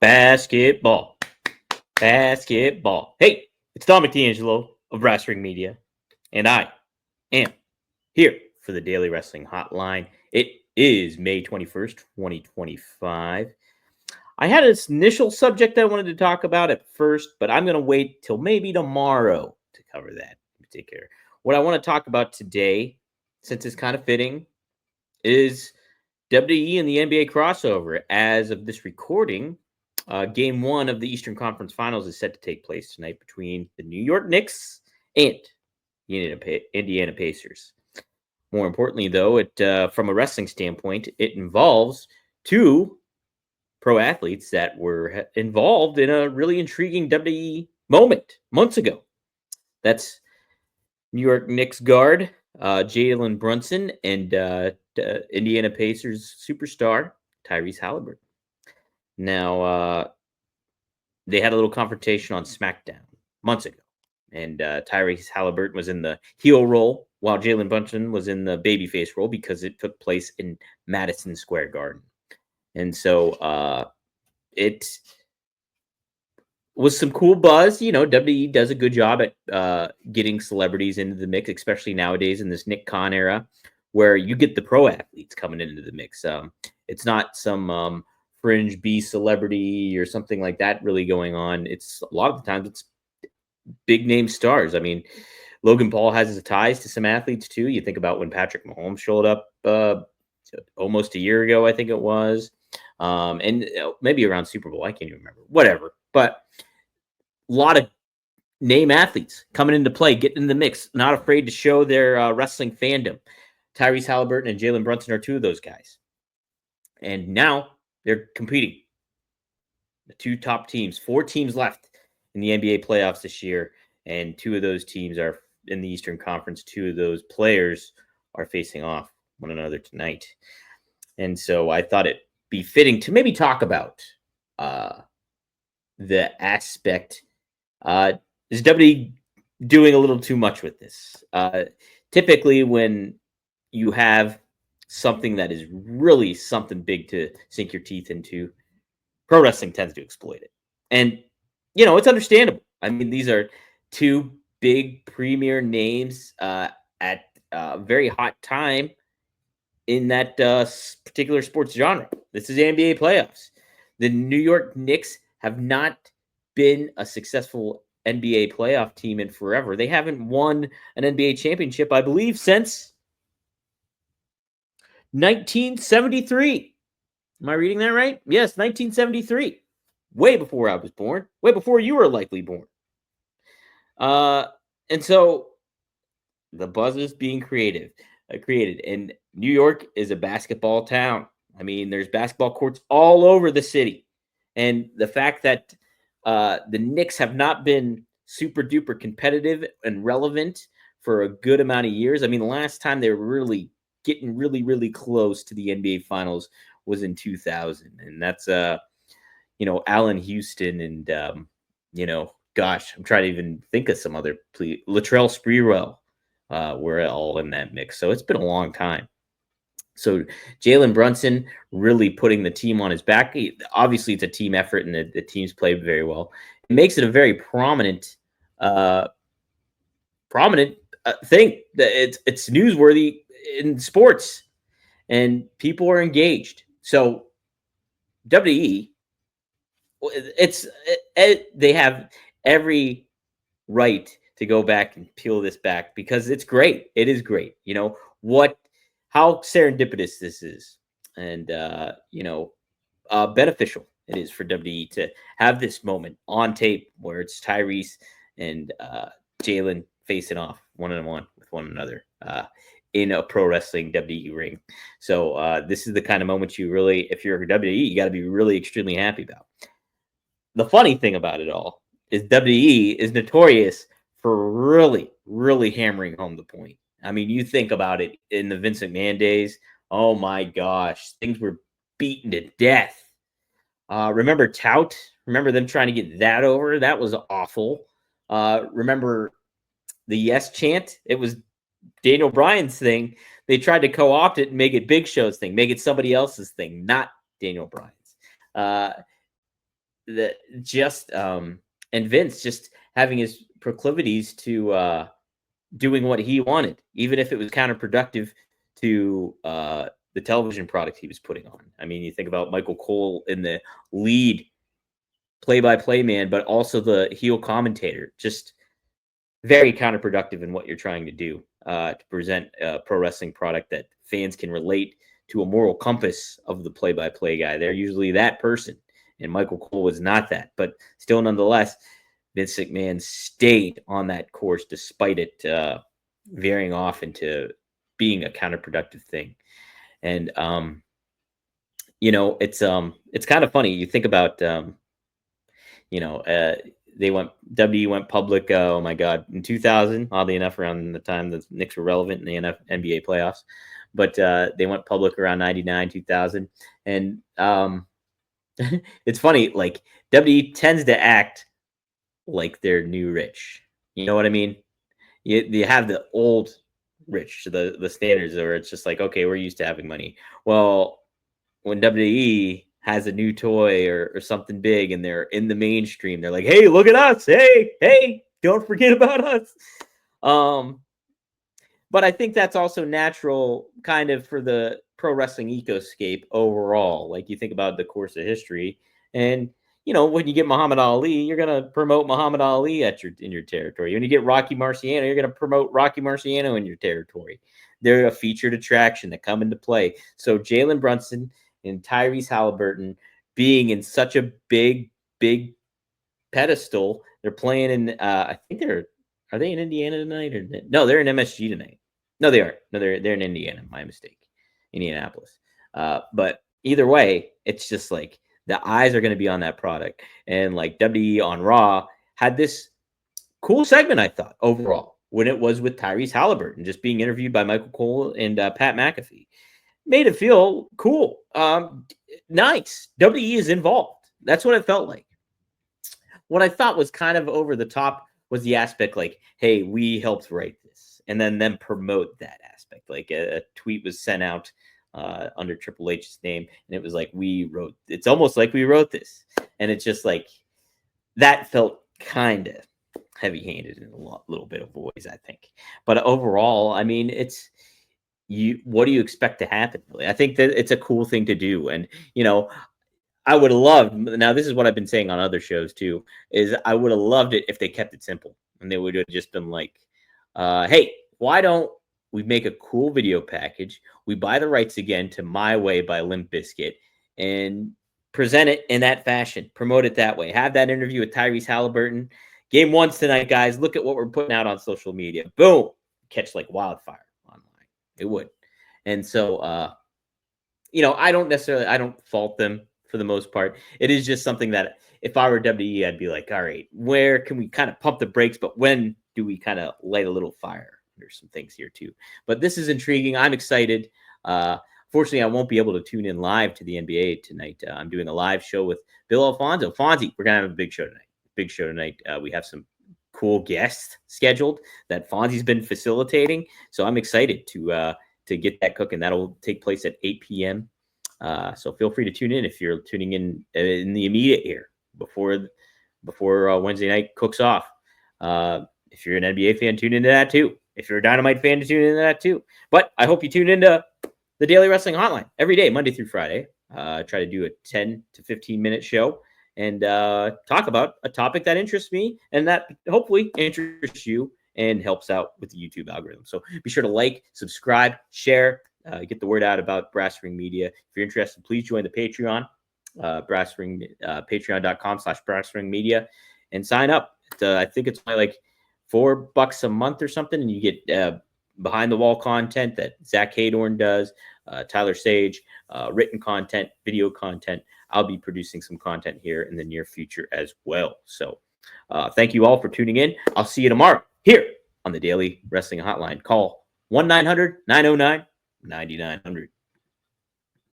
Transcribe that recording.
Basketball. Basketball. Hey, it's Dominic D'Angelo of Wrestling Media, and I am here for the Daily Wrestling Hotline. It is May 21st, 2025. I had this initial subject I wanted to talk about at first, but I'm going to wait till maybe tomorrow to cover that in particular. What I want to talk about today, since it's kind of fitting, is WWE and the NBA crossover. As of this recording, Game 1 of the Eastern Conference Finals is set to take place tonight between the New York Knicks and the Indiana Pacers. More importantly, though, from a wrestling standpoint, it involves two pro athletes that were involved in a really intriguing WWE moment months ago. That's New York Knicks guard Jalen Brunson and Indiana Pacers superstar Tyrese Haliburton. Now, they had a little confrontation on SmackDown months ago, and Tyrese Haliburton was in the heel role while Jalen Brunson was in the babyface role because it took place in Madison Square Garden. And so it was some cool buzz. You know, WWE does a good job at getting celebrities into the mix, especially nowadays in this Nick Khan era, where you get the pro athletes coming into the mix. It's not some fringe B celebrity or something like that really going on. It's a lot of the times it's big name stars. I mean, Logan Paul has his ties to some athletes too. You think about when Patrick Mahomes showed up almost a year ago, I think it was. And maybe around Super Bowl. I can't even remember. Whatever. But a lot of name athletes coming into play, getting in the mix, not afraid to show their wrestling fandom. Tyrese Haliburton and Jalen Brunson are two of those guys. And now they're competing. The two top teams, 4 teams left in the NBA playoffs this year. And 2 of those teams are in the Eastern Conference. 2 of those players are facing off one another tonight. And so I thought it'd be fitting to maybe talk about the aspect. Is WWE doing a little too much with this? Typically, when you have something that is really something big to sink your teeth into, pro wrestling tends to exploit it. And, you know, it's understandable. I mean, these are 2 big premier names at a very hot time in that particular sports genre. This is NBA playoffs. The New York Knicks have not been a successful NBA playoff team in forever. They haven't won an NBA championship, I believe, since 1973. Am I reading that right? Yes, 1973. Way before I was born. Way before you were likely born. And so the buzz is being created. And New York is a basketball town. I mean, there's basketball courts all over the city. And the fact that the Knicks have not been super duper competitive and relevant for a good amount of years. I mean, the last time they were really getting really close to the NBA Finals was in 2000. And that's, Allen Houston and, gosh, I'm trying to even think of some other Latrell Sprewell were all in that mix. So it's been a long time. So Jalen Brunson really putting the team on his back. Obviously, it's a team effort, and the teams played very well. It makes it a very prominent thing. It's newsworthy in sports, and people are engaged. So WWE, they have every right to go back and peel this back because it's great. It is great. You know how serendipitous this is, and beneficial it is for WWE to have this moment on tape where it's Tyrese and Jalen facing off one-on-one with one another in a pro wrestling WWE ring. So this is the kind of moment you really, if you're a WWE, you got to be really extremely happy about. The funny thing about it all is WWE is notorious for really hammering home the point. I mean, you think about it in the Vince McMahon days. Oh my gosh, things were beaten to death. Remember Tout? Remember them trying to get that over? That was awful. Remember the Yes chant? It was Daniel Bryan's thing. They tried to co-opt it and make it Big Show's thing, make it somebody else's thing, not Daniel Bryan's. and Vince just having his proclivities to doing what he wanted, even if it was counterproductive to the television product he was putting on. I mean, you think about Michael Cole in the lead play-by-play man, but also the heel commentator, just very counterproductive in what you're trying to do to present a pro wrestling product that fans can relate to a moral compass of the play-by-play guy. They're usually that person, and Michael Cole was not that. But still, nonetheless, Vince McMahon stayed on that course despite it veering off into being a counterproductive thing. And it's kind of funny. You think about WWE went public. Oh my God, in 2000, oddly enough, around the time the Knicks were relevant in the NBA playoffs, but they went public around 99, 2000, and it's funny. Like WWE tends to act like they're new rich. You know what I mean? You have the old rich, the standards, where it's just like, okay, we're used to having money. Well, when WWE has a new toy or something big and they're in the mainstream, they're like, hey, look at us. Hey, don't forget about us. But I think that's also natural kind of for the pro wrestling ecoscape overall. Like you think about the course of history, and when you get Muhammad Ali, you're going to promote Muhammad Ali in your territory. When you get Rocky Marciano, you're going to promote Rocky Marciano in your territory. They're a featured attraction that come into play. So Jalen Brunson and Tyrese Haliburton being in such a big pedestal, they're playing in. I think are they in Indiana tonight? Or no, they're in MSG tonight. No, they aren't. No, they're in Indiana. My mistake, Indianapolis. But either way, it's just like the eyes are going to be on that product, and like WWE on Raw had this cool segment, I thought, overall, when it was with Tyrese Haliburton just being interviewed by Michael Cole and Pat McAfee. Made it feel cool. Nice. WWE is involved. That's what it felt like. What I thought was kind of over the top was the aspect like, hey, we helped write this, and then promote that aspect. Like a tweet was sent out under Triple H's name, and it was like, it's almost like we wrote this. And it's just like, that felt kind of heavy-handed in a little bit of voice, I think. But overall, I mean, what do you expect to happen? I think that it's a cool thing to do. And, I would have loved, now this is what I've been saying on other shows too, is I would have loved it if they kept it simple and they would have just been like, hey, why don't we make a cool video package? We buy the rights again to My Way by Limp Bizkit and present it in that fashion, promote it that way. Have that interview with Tyrese Haliburton. Game 1's tonight, guys. Look at what we're putting out on social media. Boom. Catch like wildfire online. It would. And so, I don't fault them for the most part. It is just something that if I were WWE, I'd be like, all right, where can we kind of pump the brakes? But when do we kind of light a little fire? There's some things here too. But this is intriguing. I'm excited. Fortunately, I won't be able to tune in live to the NBA tonight. I'm doing a live show with Bill Alfonso. Fonzie, we're going to have a big show tonight. We have some cool guests scheduled that Fonzie's been facilitating. So I'm excited to get that cooking. That'll take place at 8 p.m. So feel free to tune in if you're tuning in the immediate here before Wednesday night cooks off. If you're an NBA fan, tune into that too. If you're a Dynamite fan, tune into that too. But I hope you tune into the Daily Wrestling Hotline every day, Monday through Friday. Try to do a 10 to 15 minute show and talk about a topic that interests me and that hopefully interests you and helps out with the YouTube algorithm. So be sure to like, subscribe, share, get the word out about Brass Ring Media. If you're interested, please join the Patreon, patreon.com/brassringmedia, and sign up. I think it's only like $4 a month or something, and you get behind the wall content that Zach Haydorn does, Tyler Sage, written content, video content. I'll be producing some content here in the near future as well. So thank you all for tuning in. I'll see you tomorrow here on the Daily Wrestling Hotline. Call 1-900-909-9900.